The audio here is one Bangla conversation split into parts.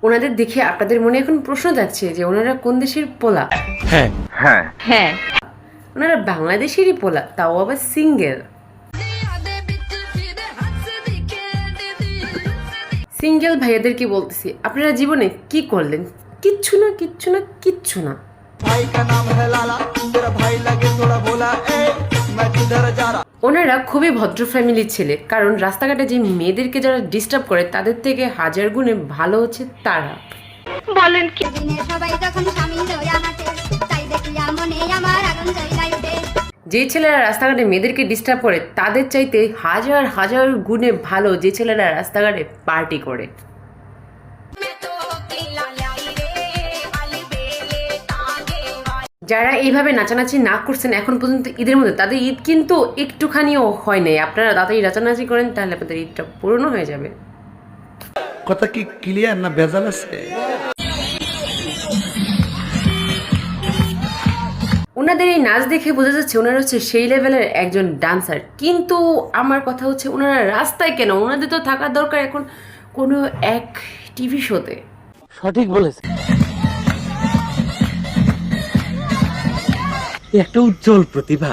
ওনাদের দেখে আপনাদের মনে এখন প্রশ্ন যাচ্ছে যে ওনারা কোন দেশের পোলা? হ্যাঁ হ্যাঁ হ্যাঁ, ওনারা বাংলাদেশেরই পোলা, তাও আবার সিঙ্গেল। সিঙ্গেল ভাইয়াদেরকে বলতেছি, আপনারা জীবনে কি করলেন? কিচ্ছু না, কিচ্ছু না, কিচ্ছু না। ওনারা খুবই ভদ্র ফ্যামিলির ছেলে, কারণ রাস্তাঘাটে যে মেয়েদেরকে যারা ডিস্টার্ব করে তাদের থেকে হাজার গুণে ভালো হচ্ছে তারা। বলেন কি? যে ছেলেরা রাস্তাঘাটে মেয়েদেরকে ডিস্টার্ব করে তাদের চাইতে হাজার হাজার গুণে ভালো যে ছেলেরা রাস্তাঘাটে পার্টি করে। যারা এইভাবে নাচানাচি না করছেন এখন পর্যন্ত ঈদের মধ্যে, তাদের ঈদ কিন্তু একটুখানিও হয় নাই। আপনারা তাড়াতাড়ি নাচানাচি করেন, তাহলে আপনাদের ঈদটা পূর্ণ হয়ে যাবে। কথা কি ক্লিয়ার না ভেজাল আছে? ওনাদের এই নাচ দেখে বোঝা যাচ্ছে ওনারা হচ্ছে সেই লেভেলের একজন ডান্সার। কিন্তু আমার কথা হচ্ছে ওনারা রাস্তায় কেন? ওনাদের তো থাকার দরকার এখন কোনো এক টিভি শোতে। সঠিক বলেছে, একটা উজ্জ্বল প্রতিভা,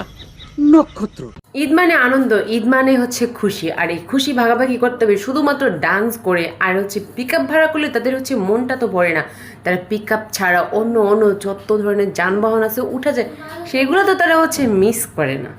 নক্ষত্র। ঈদ মানে আনন্দ, ঈদ মানে হচ্ছে খুশি, আর এই খুশি ভাগাভাগি করতে হবে শুধুমাত্র ডান্স করে। আর হচ্ছে পিক আপ ভাড়া করলে তাদের হচ্ছে মনটা তো পড়ে না, তারা পিক আপ ছাড়া অন্য অন্য যত ধরনের যানবাহন আছে উঠা যায়, সেগুলো তো তারা হচ্ছে মিস করে না।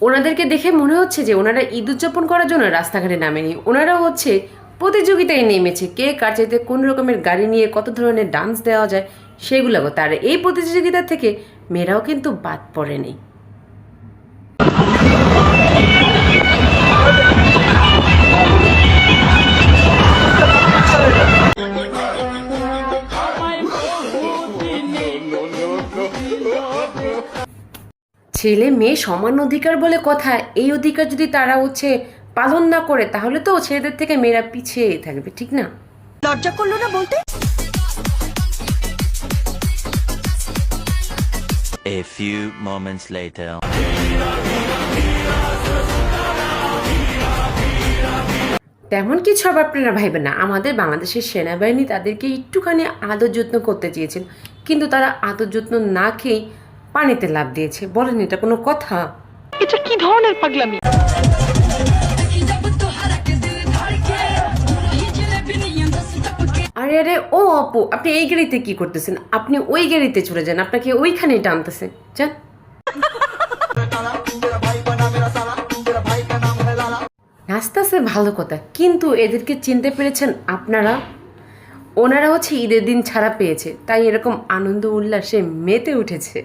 ওনাদেরকে দেখে মনে হচ্ছে যে ওনারা ঈদ উদযাপন করার জন্য রাস্তাঘাটে নামেনি, ওনারা হচ্ছে প্রতিযোগিতায় নেমেছে কে কার চাইতে কোন রকমের গাড়ি নিয়ে কত ধরনের ডান্স দেওয়া যায় সেগুলো। তার এই প্রতিযোগিতা থেকে মেয়েরাও কিন্তু বাদ পড়েনি। ছেলে মেয়ে সমান অধিকার বলে কথা, এই অধিকার যদি তারা হচ্ছে পালন না করে তাহলে তো ছেলেদের থেকে মেয়েরা পিছিয়ে থাকবে, ঠিক না? লজ্জা করলো না বলতে? A few moments later. তেমন কিছু আবার আপনারা ভাইবেন না। আমাদের বাংলাদেশের সেনাবাহিনী তাদেরকে একটুখানি আদর যত্ন করতে চেয়েছেন, কিন্তু তারা আদর যত্ন না খেয়ে পানিতে লাফ দিয়েছে। বলেন এটা কোনো কথা? এটা কি ধরনের পাগলামি? আরে আরে ও আপু, আপনি এই গাড়িতে কি করতেছেন? আপনি ওই গাড়িতে চলে যান, আপনাকে ওইখানে টানতেছেন, যান। নাচতেছে ভালো কথা, কিন্তু এদেরকে চিনতে পেরেছেন আপনারা? ওনারা হচ্ছে ঈদের দিন ছাড়া পেয়েছে, তাই এরকম আনন্দ উল্লাসে মেতে উঠেছে।